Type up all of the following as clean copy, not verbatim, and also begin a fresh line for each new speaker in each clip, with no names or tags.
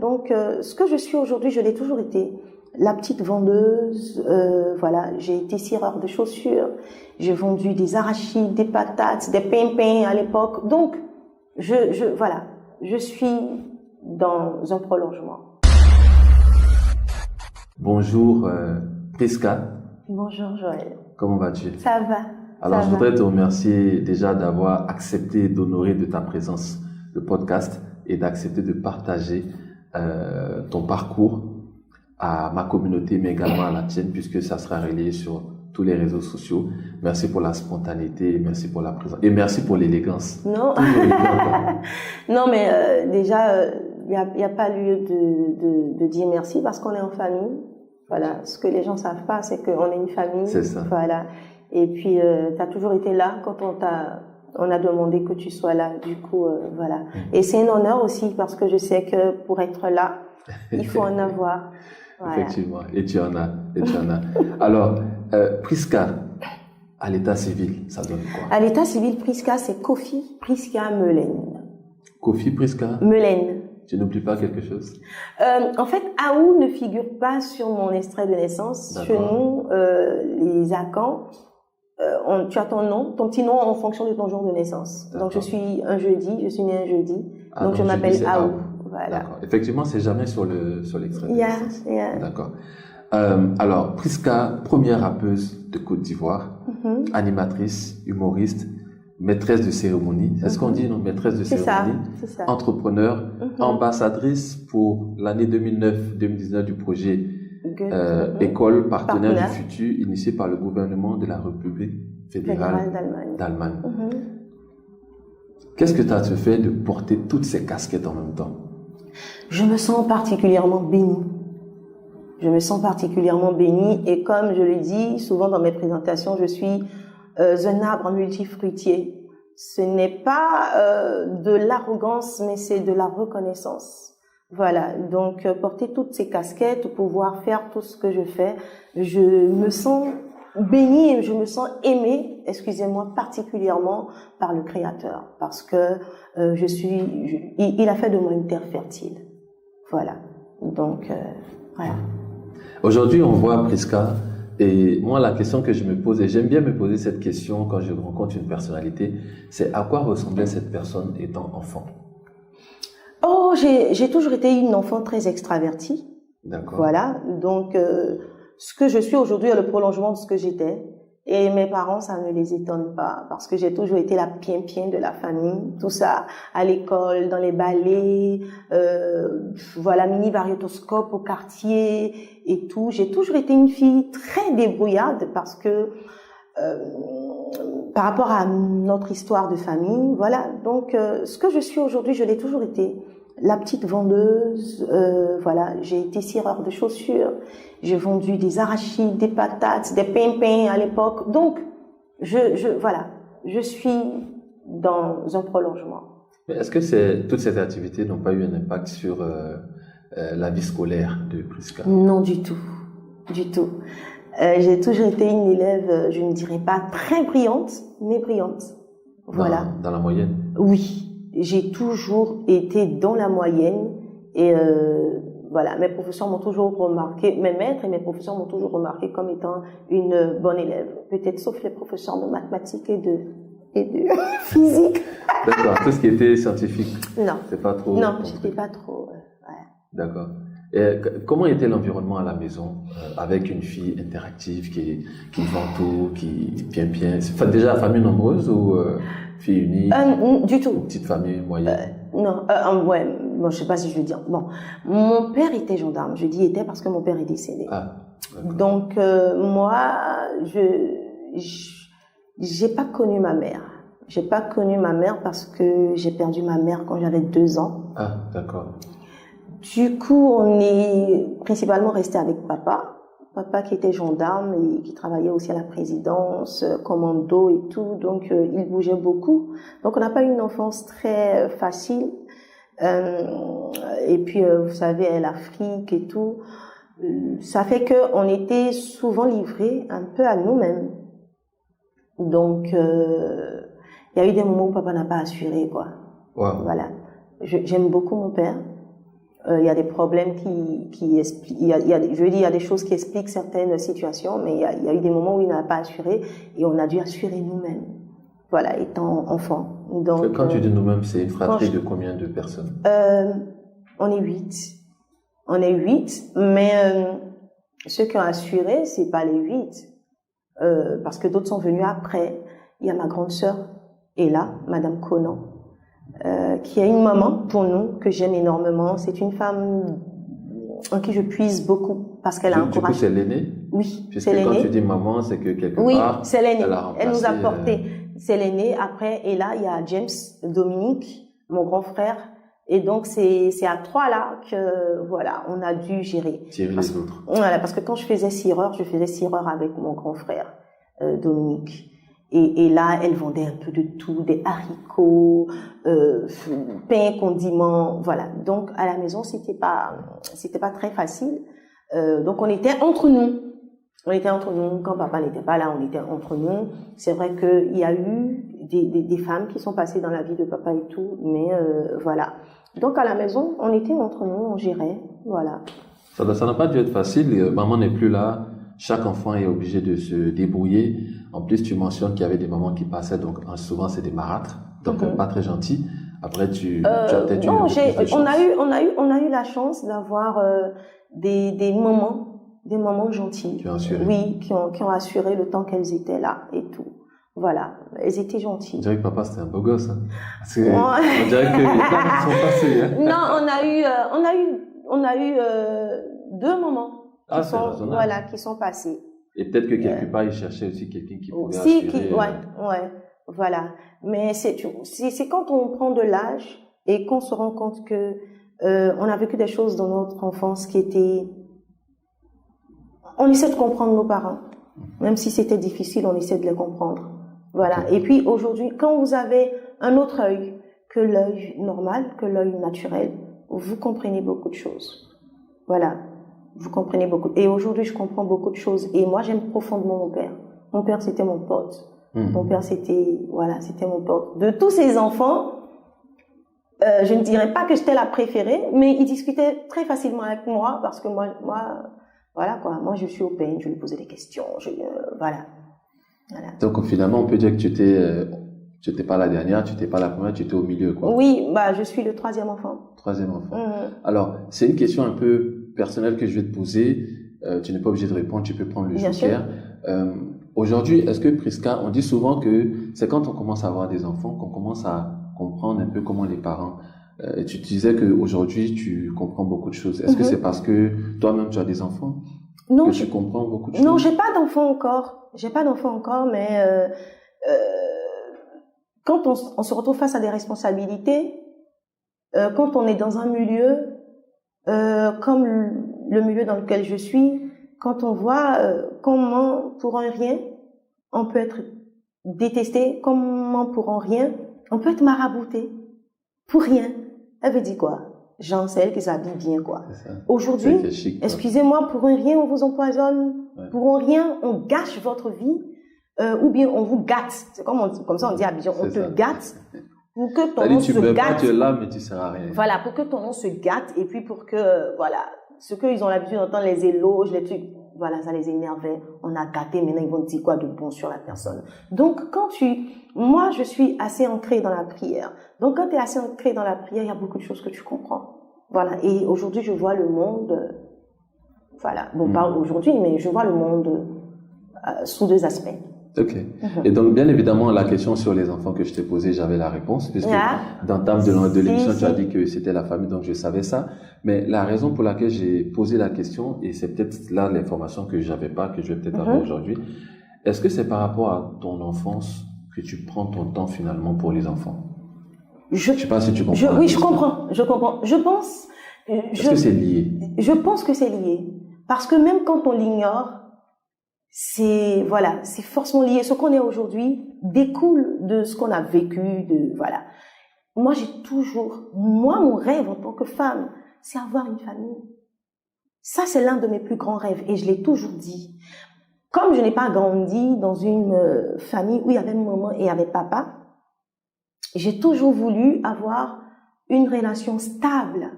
Donc, ce que je suis aujourd'hui, je l'ai toujours été. La petite vendeuse, voilà, j'ai été cireur de chaussures, j'ai vendu des arachides, des patates, des pimpins à l'époque. Donc, voilà, je suis dans un prolongement.
Bonjour Prisca.
Bonjour Joël.
Comment vas-tu?
Ça va.
Alors, je voudrais te remercier déjà d'avoir accepté d'honorer de ta présence le podcast et d'accepter de partager ton parcours à ma communauté, mais également à la tienne, puisque ça sera relayé sur tous les réseaux sociaux. Merci pour la spontanéité, merci pour la présence et merci pour l'élégance.
Non, non, mais déjà, il n'y a pas lieu de dire merci parce qu'on est en famille. Voilà, ce que les gens savent pas, c'est qu'on est une famille.
C'est ça.
Voilà. Et puis, tu as toujours été là quand on a demandé que tu sois là. Du coup, voilà. Et c'est un honneur aussi parce que je sais que pour être là, il faut en avoir. Voilà.
Effectivement. Et tu en as. Alors, Prisca, à l'état civil, ça donne quoi?
À l'état civil, Prisca, c'est Kofi Prisca Meulen.
Kofi Prisca?
Meulen.
Tu n'oublies pas quelque chose?
En fait, Aou ne figure pas sur mon extrait de naissance.
D'accord.
Chez nous, les Akans, tu as ton petit nom en fonction de ton jour de naissance.
D'accord.
Donc, je suis née un jeudi. Donc, je m'appelle
jeudi, c'est
Aou.
Aou.
Voilà.
D'accord. Effectivement, c'est jamais sur l'extrait de naissance.
Yeah.
D'accord. Alors, Prisca, première rappeuse de Côte d'Ivoire, animatrice, humoriste, maîtresse de cérémonie. Est-ce qu'on dit non, maîtresse de cérémonie?
C'est ça.
Entrepreneur, ambassadrice pour l'année 2009-2019 du projet École partenaire du futur, initié par le gouvernement de la République fédérale d'Allemagne. Qu'est-ce que tu as fait de porter toutes ces casquettes en même temps?
Je me sens particulièrement bénie. Et comme je le dis souvent dans mes présentations, je suis un arbre multifruitier. Ce n'est pas de l'arrogance, mais c'est de la reconnaissance. Voilà, donc porter toutes ces casquettes, pouvoir faire tout ce que je fais, je me sens bénie et je me sens aimée, particulièrement par le Créateur, parce que il a fait de moi une terre fertile. Voilà, donc voilà.
Aujourd'hui, on voit Prisca, et moi, la question que je me pose, et j'aime bien me poser cette question quand je rencontre une personnalité, c'est à quoi ressemblait cette personne étant enfant?
Oh, j'ai toujours été une enfant très extravertie.
D'accord.
Voilà, donc ce que je suis aujourd'hui est le prolongement de ce que j'étais. Et mes parents, ça ne les étonne pas parce que j'ai toujours été la pimpin de la famille, tout ça, à l'école, dans les ballets, voilà, mini variétoscope au quartier et tout. J'ai toujours été une fille très débrouillarde parce que par rapport à notre histoire de famille, voilà. Donc, ce que je suis aujourd'hui, je l'ai toujours été. La petite vendeuse, voilà, j'ai été cireur de chaussures, j'ai vendu des arachides, des patates, des pimpins à l'époque. Donc, voilà, je suis dans un prolongement.
Mais est-ce que toutes ces activités n'ont pas eu un impact sur la vie scolaire de Prisca?
Non, du tout. J'ai toujours été une élève, je ne dirais pas très brillante, mais brillante. Voilà.
Dans la moyenne?
Oui. J'ai toujours été dans la moyenne et voilà, mes professeurs m'ont toujours remarqué, mes maîtres et mes professeurs m'ont toujours remarqué comme étant une bonne élève. Peut-être sauf les professeurs de mathématiques et de physique.
D'accord, tout ce qui était scientifique.
Non.
C'est pas trop.
Non, c'était pas trop. Ouais.
D'accord. Et comment était l'environnement à la maison avec une fille interactive qui vend tout, qui bien. C'est déjà famille nombreuse ou fille unique?
Du tout.
Petite famille moyenne?
Non, ouais, bon, je sais pas si je veux dire. Bon, mon père était gendarme. Je dis était parce que mon père est décédé.
Ah, d'accord.
Donc moi, j'ai pas connu ma mère. J'ai pas connu ma mère parce que j'ai perdu ma mère quand j'avais 2 ans.
Ah, d'accord.
Du coup, on est principalement resté avec papa. Papa qui était gendarme et qui travaillait aussi à la présidence, commando et tout. Donc, il bougeait beaucoup. Donc, on n'a pas eu une enfance très facile. Et puis, vous savez, l'Afrique et tout. Ça fait qu'on était souvent livrés un peu à nous-mêmes. Donc, il y a eu des moments où papa n'a pas assuré, quoi.
Wow.
Voilà. J'aime beaucoup mon père. Il y a des problèmes qui expliquent, il y a des choses qui expliquent certaines situations, mais il y a eu des moments où il n'a pas assuré et on a dû assurer nous-mêmes. Voilà, étant enfant. Donc,
quand tu dis nous-mêmes, c'est une fratrie de combien de personnes?
On est 8. On est 8, mais ceux qui ont assuré, c'est pas les 8. Parce que d'autres sont venus après. Il y a ma grande sœur, Ella, Madame Conan, qui est une maman pour nous, que j'aime énormément. C'est une femme en qui je puise beaucoup, parce qu'elle a un courage.
Du coup, c'est l'aînée?
Oui,
c'est l'aînée. Puisque quand tu dis maman, c'est que quelque
oui,
part,
c'est l'aînée.
Elle
nous a porté. C'est l'aînée. Après, Ella, il y a James, Dominique, mon grand frère. Et donc, c'est à 3 là que, voilà, on a dû gérer.
Tirer les autres.
Voilà, parce que quand je faisais cireur avec mon grand frère, Dominique. Et là, elle vendait un peu de tout, des haricots, pain, condiments, voilà. Donc, à la maison, c'était pas très facile. Donc, on était entre nous. Quand papa n'était pas là, on était entre nous. C'est vrai qu'il y a eu des femmes qui sont passées dans la vie de papa et tout, mais voilà. Donc, à la maison, on était entre nous, on gérait, voilà.
Ça n'a pas dû être facile. Maman n'est plus là. Chaque enfant est obligé de se débrouiller. En plus, tu mentionnes qu'il y avait des mamans qui passaient, donc souvent c'est des marâtres, donc pas très gentils. Après, tu as peut-être eu
on a eu la chance d'avoir des mamans gentilles.
Qui ont assuré.
Oui, qui ont assuré le temps qu'elles étaient là et tout. Voilà, elles étaient gentilles.
On dirait que papa c'était un beau gosse. Hein. Parce que on dirait que les temps qui sont passés. Hein.
Non, on a eu 2 mamans qui sont passées.
Et peut-être que quelque part, ils cherchaient aussi quelqu'un qui pouvait assurer.
Ouais, voilà. Mais c'est quand on prend de l'âge et qu'on se rend compte que on a vécu des choses dans notre enfance qui étaient... On essaie de comprendre nos parents. Même si c'était difficile, on essaie de les comprendre. Voilà. Okay. Et puis aujourd'hui, quand vous avez un autre œil que l'œil normal, que l'œil naturel, vous comprenez beaucoup de choses. Voilà. Vous comprenez beaucoup. Et aujourd'hui, je comprends beaucoup de choses. Et moi, j'aime profondément mon père. Mon père, c'était mon pote. Mon père, c'était mon pote. De tous ses enfants, je ne dirais pas que j'étais la préférée, mais il discutait très facilement avec moi parce que moi, voilà quoi. Moi, je suis open, je lui posais des questions. Voilà.
Donc, finalement, on peut dire que tu n'étais pas la dernière, tu n'étais pas la première, tu étais au milieu, quoi.
Oui, je suis le 3e enfant.
3e enfant. Alors, c'est une question un peu personnelle que je vais te poser. Tu n'es pas obligé de répondre, tu peux prendre le joker. Aujourd'hui, est-ce que Prisca, on dit souvent que c'est quand on commence à avoir des enfants qu'on commence à comprendre un peu comment les parents... tu disais qu'aujourd'hui, tu comprends beaucoup de choses. Est-ce que c'est parce que toi-même, tu as des enfants?
Non,
que tu comprends beaucoup de choses?
Non, j'ai pas d'enfant encore, mais quand on se retrouve face à des responsabilités, quand on est dans un milieu comme le milieu dans lequel je suis, quand on voit comment pour un rien on peut être détesté, comment pour un rien on peut être marabouté pour rien. Elle veut dire quoi? Genre, c'est elle qui s'habille bien, quoi. Aujourd'hui, excusez-moi, pour un rien on vous empoisonne, pour un rien on gâche votre vie, ou bien on vous gâte. C'est comme ça on dit à Abidjan, on te gâte. Pour que ton nom se gâte.
Tu es là, mais tu sers à rien.
Voilà, pour que ton nom se gâte et puis pour que, voilà, ce qu'ils ont l'habitude d'entendre, les éloges, les trucs, voilà, ça les énervait. On a gâté, maintenant ils vont dire quoi de bon sur la personne. Donc, moi, je suis assez ancrée dans la prière. Donc, quand tu es assez ancrée dans la prière, il y a beaucoup de choses que tu comprends. Voilà. Et aujourd'hui, je vois le monde, voilà. Bon, pas aujourd'hui, mais je vois le monde sous 2 aspects.
Ok. Et donc, bien évidemment, la question sur les enfants que je t'ai posée, j'avais la réponse, puisque dans le thème de l'émission, tu as dit que c'était la famille, donc je savais ça. Mais la raison pour laquelle j'ai posé la question, et c'est peut-être là l'information que j'avais pas, que je vais peut-être avoir aujourd'hui, est-ce que c'est par rapport à ton enfance que tu prends ton temps finalement pour les enfants? Je sais pas si tu comprends.
Oui, je comprends. Je pense...
Est-ce que c'est lié?
Je pense que c'est lié. Parce que même quand on l'ignore, c'est forcément lié. Ce qu'on est aujourd'hui découle de ce qu'on a vécu, voilà. Moi, mon rêve en tant que femme, c'est avoir une famille. Ça, c'est l'un de mes plus grands rêves et je l'ai toujours dit. Comme je n'ai pas grandi dans une famille où il y avait maman et il y avait papa, j'ai toujours voulu avoir une relation stable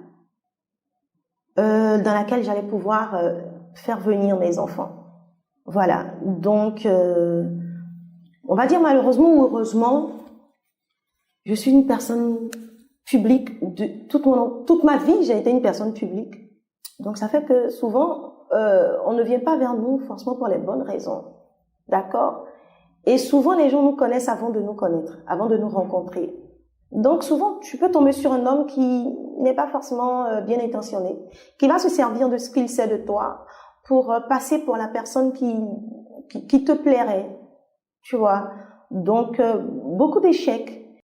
dans laquelle j'allais pouvoir faire venir mes enfants. Voilà. Donc, on va dire malheureusement ou heureusement, je suis une personne publique. Toute ma vie, j'ai été une personne publique. Donc, ça fait que souvent, on ne vient pas vers nous forcément pour les bonnes raisons. D'accord? Et souvent, les gens nous connaissent avant de nous connaître, avant de nous rencontrer. Donc, souvent, tu peux tomber sur un homme qui n'est pas forcément bien intentionné, qui va se servir de ce qu'il sait de toi pour passer pour la personne qui te plairait. Tu vois? Donc, beaucoup d'échecs